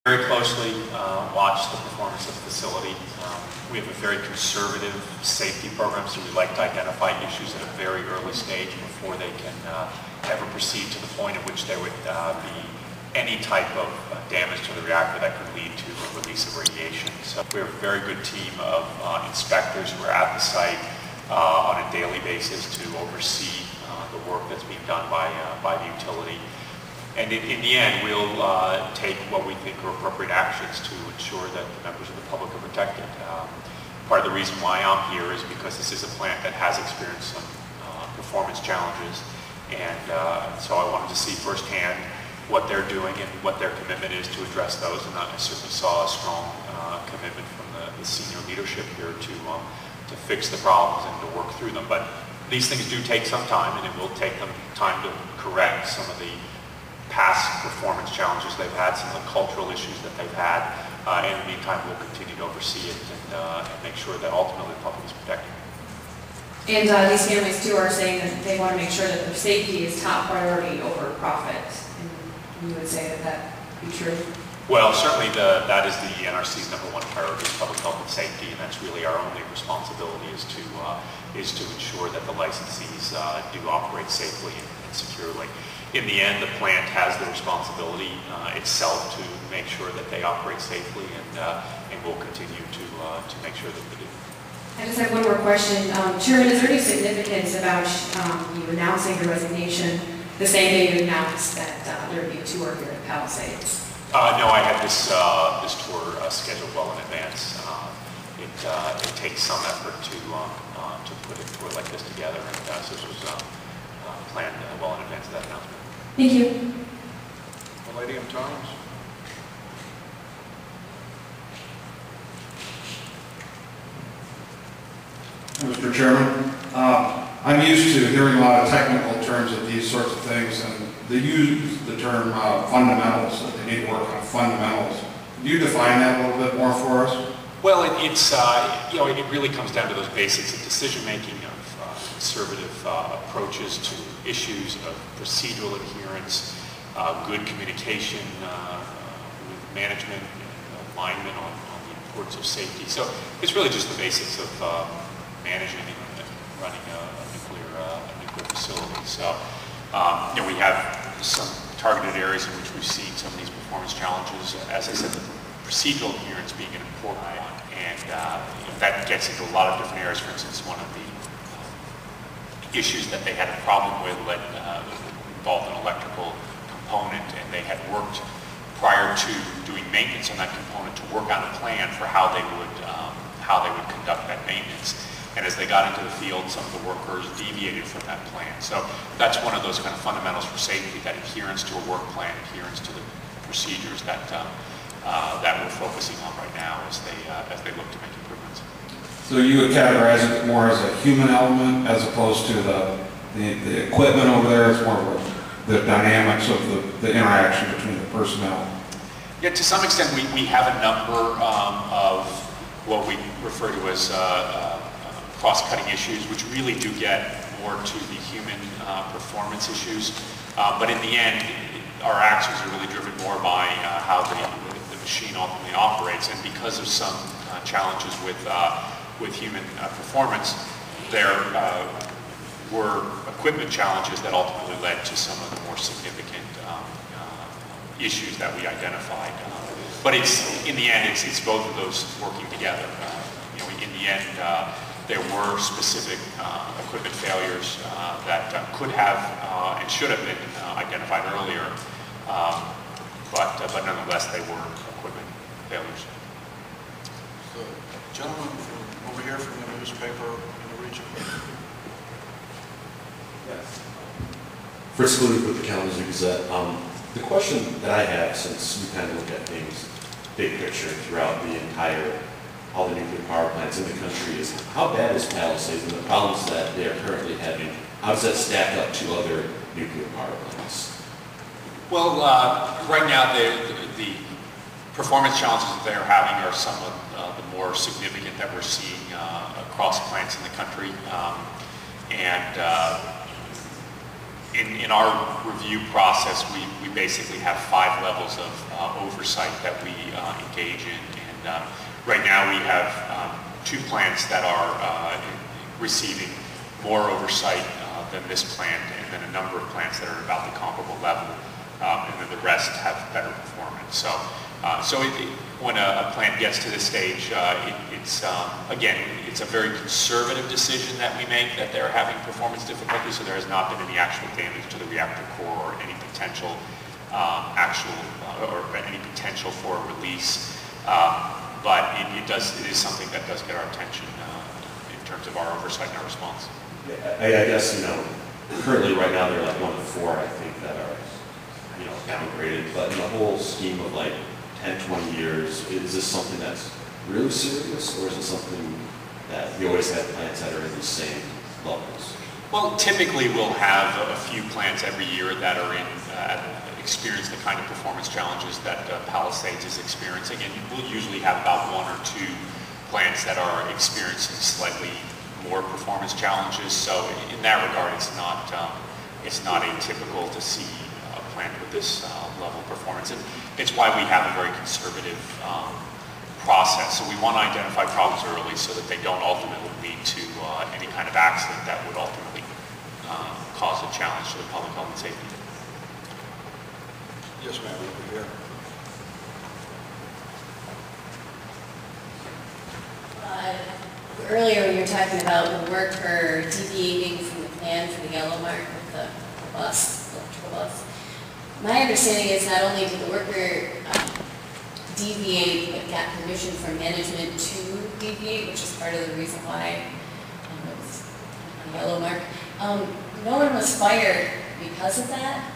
Very closely watch the performance of the facility. We have a very conservative safety program, so we like to identify issues at a very early stage before they can ever proceed to the point at which there would be any type of damage to the reactor that could lead to the release of radiation. So we have a very good team of inspectors who are at the site on a daily basis to oversee the work that's being done by the utility. And in the end, we'll take what we think are appropriate actions to ensure that the members of the public are protected. Part of the reason why I'm here is because this is a plant that has experienced some performance challenges. And so I wanted to see firsthand what they're doing and what their commitment is to address those. And I certainly saw a strong commitment from the senior leadership here to fix the problems and to work through them. But these things do take some time, and it will take them time to correct some of the past performance challenges they've had, some of the cultural issues that they've had. In the meantime, we'll continue to oversee it and make sure that ultimately the public is protected. And these families too are saying that they want to make sure that their safety is top priority over profit. And you would say that that be true? Well, certainly that is the NRC's #1 priority, public health and safety, and that's really our only responsibility is to ensure that the licensees do operate safely and securely. In the end, the plant has the responsibility itself to make sure that they operate safely, and we'll continue to make sure that they do. I just have one more question. Chairman, is there any significance about you announcing your resignation the same day you announced that there would be a tour here at Palisades? No, I had this tour scheduled well in advance. It takes some effort to put a tour like this together, and so this was planned well in advance of that announcement. Thank you. Palladium Times. Mr. Chairman, I'm used to hearing a lot of technical terms of these sorts of things, and they use the term fundamentals, that they need to work on fundamentals. Can you define that a little bit more for us? Well, it's it really comes down to those basics of decision making, of conservative approaches to issues of procedural adherence, good communication with management, and alignment on the importance of safety. So it's really just the basics of managing and running a nuclear facility. So we have some targeted areas in which we've seen some of these performance challenges. As I said, the procedural adherence being an important one, and that gets into a lot of different areas. For instance, one of the issues that they had a problem with involved an electrical component, and they had worked prior to doing maintenance on that component to work on a plan for how they would conduct that maintenance. And as they got into the field, some of the workers deviated from that plan. So that's one of those kind of fundamentals for safety, that adherence to a work plan, adherence to the procedures that we're focusing on right now as they look to make improvements. So you would categorize it more as a human element as opposed to the equipment over there. It's more of the dynamics of the interaction between the personnel. Yeah, to some extent we have a number of what we refer to as cross-cutting issues, which really do get more to the human performance issues. But in the end, our actions are really driven more by how the machine ultimately operates. And because of some challenges with human performance, there were equipment challenges that ultimately led to some of the more significant issues that we identified. But in the end, it's both of those working together. In the end, there were specific equipment failures that could have and should have been identified earlier, but nonetheless, they were equipment failures. The gentleman over here from the newspaper in the region. Yes. Fritz Kluge with the Kalamazoo Gazette. The question that I have, since we kind of look at things big picture throughout all the nuclear power plants in the country, is how bad is Palisades and the problems that they are currently having? How does that stack up to other nuclear power plants? Well, right now the performance challenges that they're having are some of the more significant that we're seeing across plants in the country. in our review process, we basically have 5 levels of oversight that we engage in. And right now we have 2 plants that are receiving more oversight than this plant, and then a number of plants that are about the comparable level, and then the rest have better performance. So, when a plant gets to this stage, again, it's a very conservative decision that we make that they're having performance difficulties, so there has not been any actual damage to the reactor core or any potential or any potential for release. But it is something that does get our attention in terms of our oversight and our response. I guess, currently right now they're like 1 to 4, I think, that are, downgraded. But in the whole scheme of like 10, 20 years, is this something that's really serious, or is it something that you always have plants that are in the same levels? Well, typically we'll have a few plants every year that are experience the kind of performance challenges that Palisades is experiencing, and we'll usually have about 1 or 2 plants that are experiencing slightly more performance challenges. So in that regard, it's not atypical to see a plant with this level of performance, and it's why we have a very conservative process. So we want to identify problems early so that they don't ultimately lead to any kind of accident that would ultimately cause a challenge to the public health and safety. Yes, ma'am, over here. Earlier when you were talking about the worker deviating from the plan for the yellow mark with the bus, electrical bus, my understanding is not only did the worker deviate, but got permission from management to deviate, which is part of the reason why it was on the yellow mark. No one was fired because of that.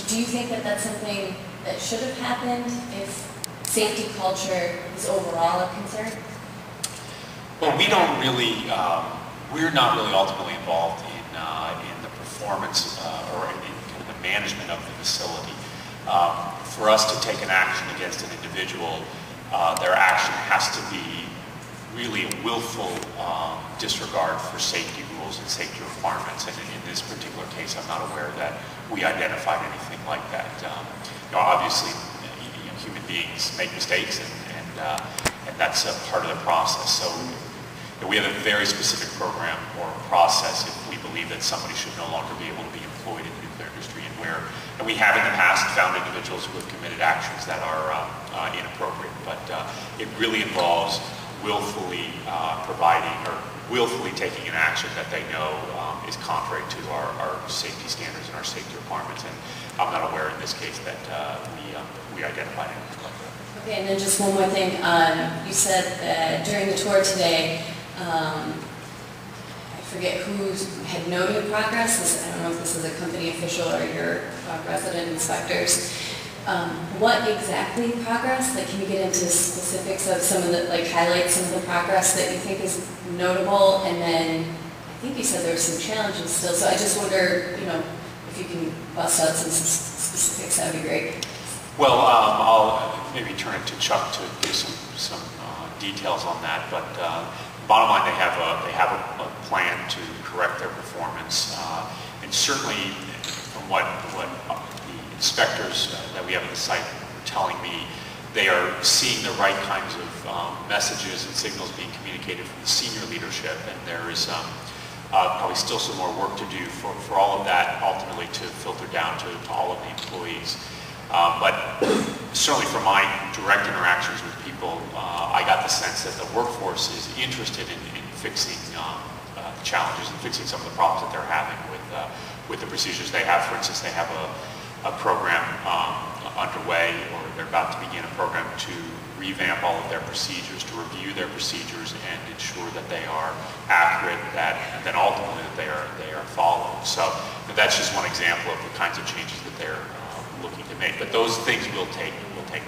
Do you think that that's something that should have happened if safety culture is overall a concern? Well, we're not really ultimately involved in the performance or in kind of the management of the facility. For us to take an action against an individual, their action has to be really a willful disregard for safety rules and safety requirements. And in this particular case, I'm not aware that we identified anything like that. Obviously, human beings make mistakes, and that's a part of the process. So we have a very specific program or process if we believe that somebody should no longer be able to be employed in the nuclear industry, and we have in the past found individuals who have committed actions that are inappropriate. But it really involves willfully providing or willfully taking an action that they know is contrary to our safety standards and our safety requirements. And I'm not aware in this case that we identified anything like that. Okay, and then just one more thing. You said that during the tour today, I forget who had noted progress. I don't know if this is a company official or your resident inspectors. What exactly progress? Like, can you get into specifics of some of the, highlight some of the progress that you think is notable? And then I think you said there were some challenges still. So I just wonder, if you can bust out some specifics, that would be great. Well, I'll maybe turn it to Chuck to give some details on that. But bottom line, they have a plan to correct their performance, and certainly from what the inspectors that we have at the site are telling me, they are seeing the right kinds of messages and signals being communicated from the senior leadership, and there is probably still some more work to do for all of that ultimately to filter down to all of the employees. But certainly from my direct interactions with people, I got the sense that the workforce is interested in fixing challenges and fixing some of the problems that they're having with the procedures they have. For instance, they have a program underway, or they're about to begin a program to revamp all of their procedures, to review their procedures and ensure that they are accurate, and then ultimately that they are followed. So that's just one example of the kinds of changes that they're looking to make. But those things will take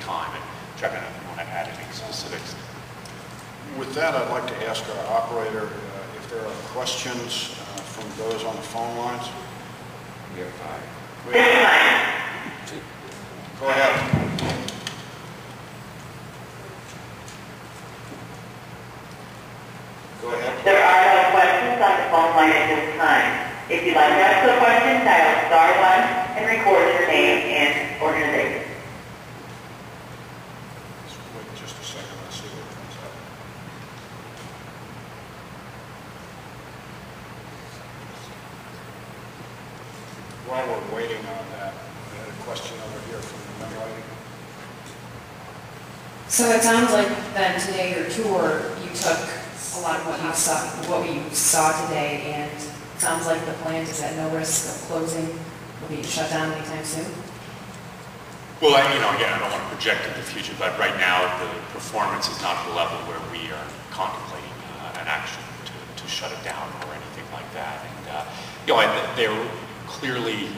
time. And Chuck, I don't know if you want to add any specifics. With that, I'd like to ask our operator if there are questions from those on the phone lines. We have 5. Go ahead. There are no questions on the phone line at this time. If you'd like to ask a question, While we're waiting on that, I had a question over here from the young lady. So it sounds like then today your tour, you took a lot of what you saw today, and it sounds like the plant is at no risk of closing, will be shut down anytime soon? Well, again, I don't want to project into the future, but right now the performance is not at the level where we are contemplating an action to shut it down or anything like that. And there clearly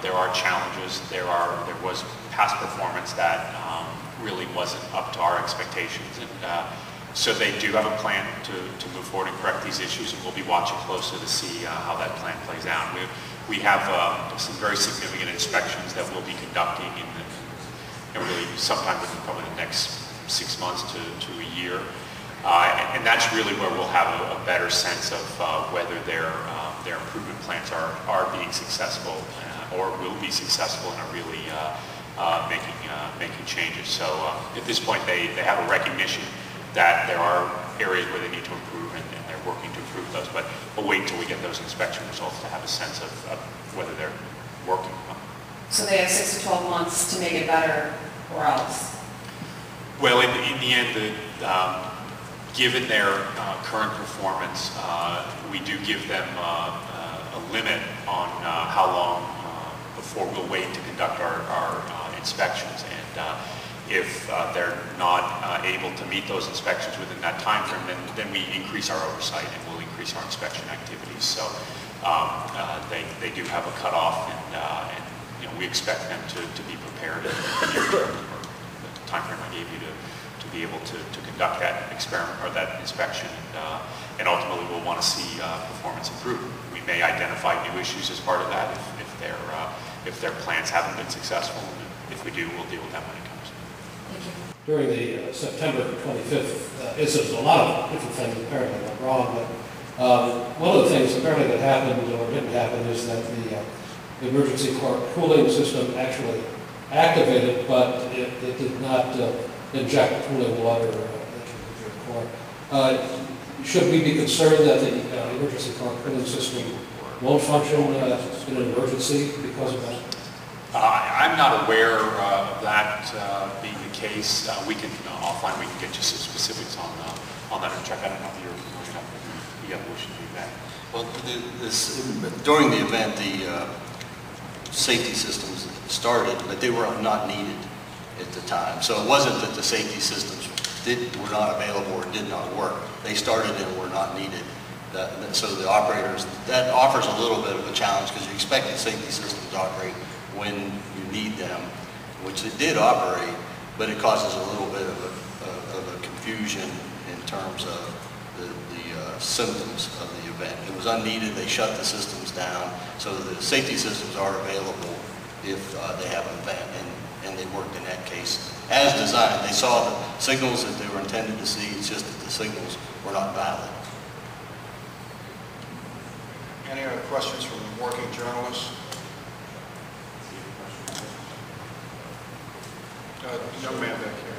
there are challenges. There was past performance that really wasn't up to our expectations, and so they do have a plan to move forward and correct these issues, and we'll be watching closely to see how that plan plays out. We have some very significant inspections that we'll be conducting really sometime within probably the next 6 months to a year. And that's really where we'll have a better sense of whether their improvement plans are being successful or will be successful and are really making changes. So at this point, they have a recognition that there are areas where they need to improve, and they're working to improve those. But we'll wait until we get those inspection results to have a sense of whether they're working or not. So they have 6 to 12 months to make it better, or else? Well, in the end, given their current performance, we do give them a limit on how long before we'll wait to conduct our inspections. And if they're not able to meet those inspections within that time frame, then we increase our oversight and we'll increase our inspection activities. So they do have a cutoff, and we expect them to be prepared in the near term, or the time frame I gave you, to be able to conduct that experiment or that inspection, and ultimately we'll want to see performance improve. We may identify new issues as part of that if their plans haven't been successful, and if we do, we'll deal with that when it comes. Thank you. During the September 25th incident, a lot of different things apparently went wrong, but one of the things apparently that happened or didn't happen is that the emergency core cooling system actually activated, but it did not inject cooling water into your core. Should we be concerned that the emergency core cooling system won't function in an emergency because of that? I'm not aware of that being the case. Offline we can get you some specifics on that, and check. I don't know if you're familiar enough with the evolution of that. Well, during the event, the safety systems started, but they were not needed at the time. So it wasn't that the safety systems were not available or did not work. They started and were not needed. So the operators, that offers a little bit of a challenge, because you expect the safety systems to operate when you need them, which it did operate, but it causes a little bit of a confusion in terms of the symptoms of the event. It was unneeded. They shut the systems down, so the safety systems are available if they have an event, and they worked in that case as designed. They saw the signals that they were intended to see. It's just that the signals were not valid. Any other questions from working journalists? Young man back here.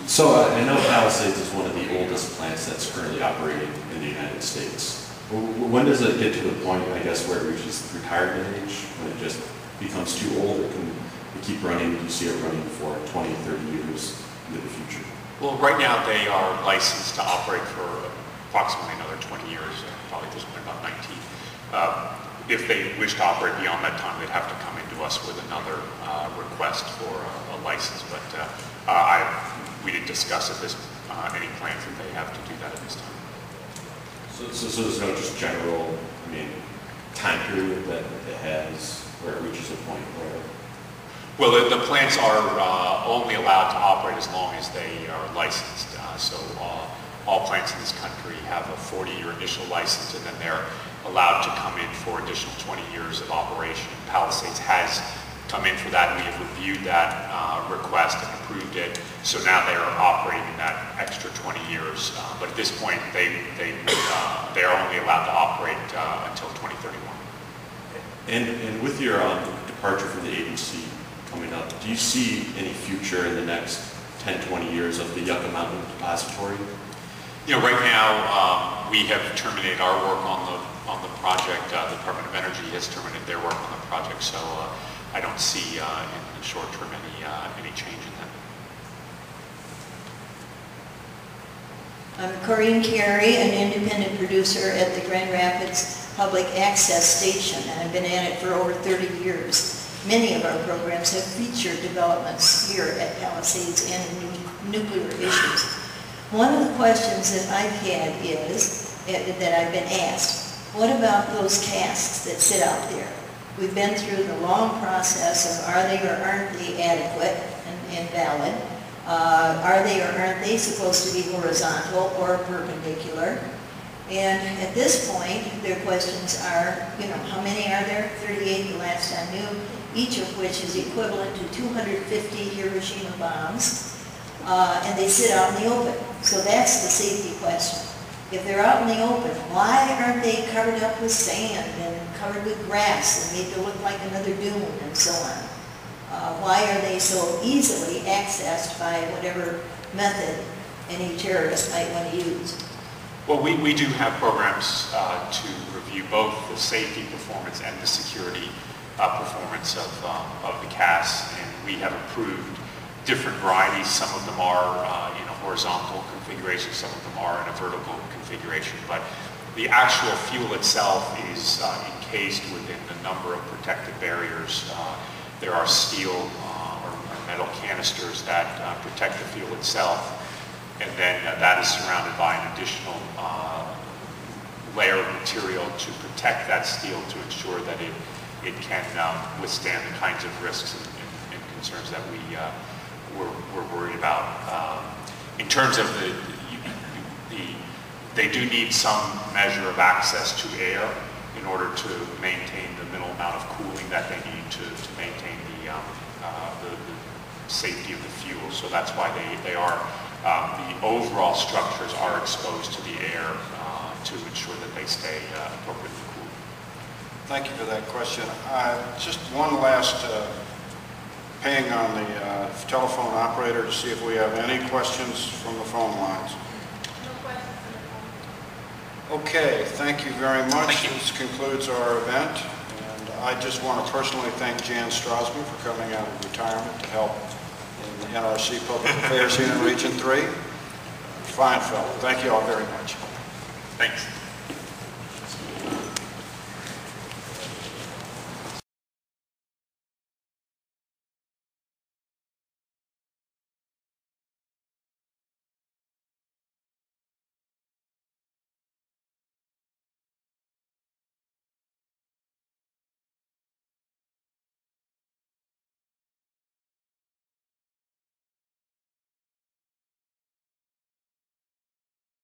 So I know Palisades is one of the oldest plants that's currently operating in the United States. When does it get to the point, I guess, where it reaches retirement age, when it just becomes too old, or can we keep running? Do you see it running for 20, 30 years into the future? Well, right now they are licensed to operate for approximately another 20 years, probably at this point about 19. If they wish to operate beyond that time, they'd have to come into us with another request for a license. But we didn't discuss at this any plans that they have to do that at this time. So there's no just general, time period that it has where it reaches a point where... Well, the plants are only allowed to operate as long as they are licensed. So all plants in this country have a 40-year initial license, and then they're allowed to come in for additional 20 years of operation. Palisades has come in for that, and we have reviewed that request and approved it. So now they are operating that extra 20 years. But at this point, they are only allowed to operate until 2031. And with your departure from the agency coming up, do you see any future in the next 10, 20 years of the Yucca Mountain Depository? Right now, We have terminated our work on the project. The Department of Energy has terminated their work on the project, so I don't see in the short term any change in that. I'm Corinne Carey, an independent producer at the Grand Rapids Public Access Station, and I've been at it for over 30 years. Many of our programs have featured developments here at Palisades and nuclear issues. One of the questions that I've had is, that I've been asked, what about those casks that sit out there? We've been through the long process of are they or aren't they adequate and valid? Are they or aren't they supposed to be horizontal or perpendicular? And at this point, their questions are, how many are there? 38 the last I knew, each of which is equivalent to 250 Hiroshima bombs, and they sit out in the open. So that's the safety question. If they're out in the open, why aren't they covered up with sand and covered with grass and made to look like another dune and so on? Why are they so easily accessed by whatever method any terrorist might want to use? Well, we do have programs to review both the safety performance and the security performance of the casks, and we have approved different varieties. Some of them are in a horizontal configuration, some of them are in a vertical configuration, but the actual fuel itself is encased within a number of protective barriers. There are steel or metal canisters that protect the fuel itself, and then that is surrounded by an additional layer of material to protect that steel to ensure that it can withstand the kinds of risks and concerns that we're worried about. In terms of they do need some measure of access to air in order to maintain the minimal amount of cooling that they need to maintain the safety of the fuel. So that's why they are, the overall structures are exposed to the air to ensure that they stay appropriately cool. Thank you for that question. Just one last ping on the telephone operator to see if we have any questions from the phone lines. No questions from the phone. Okay, thank you very much. This concludes our event, and I just want to personally thank Jan Strasman for coming out of retirement to help in the NRC Public Affairs here in Region 3. Fine fellow. Thank you all very much. Thanks.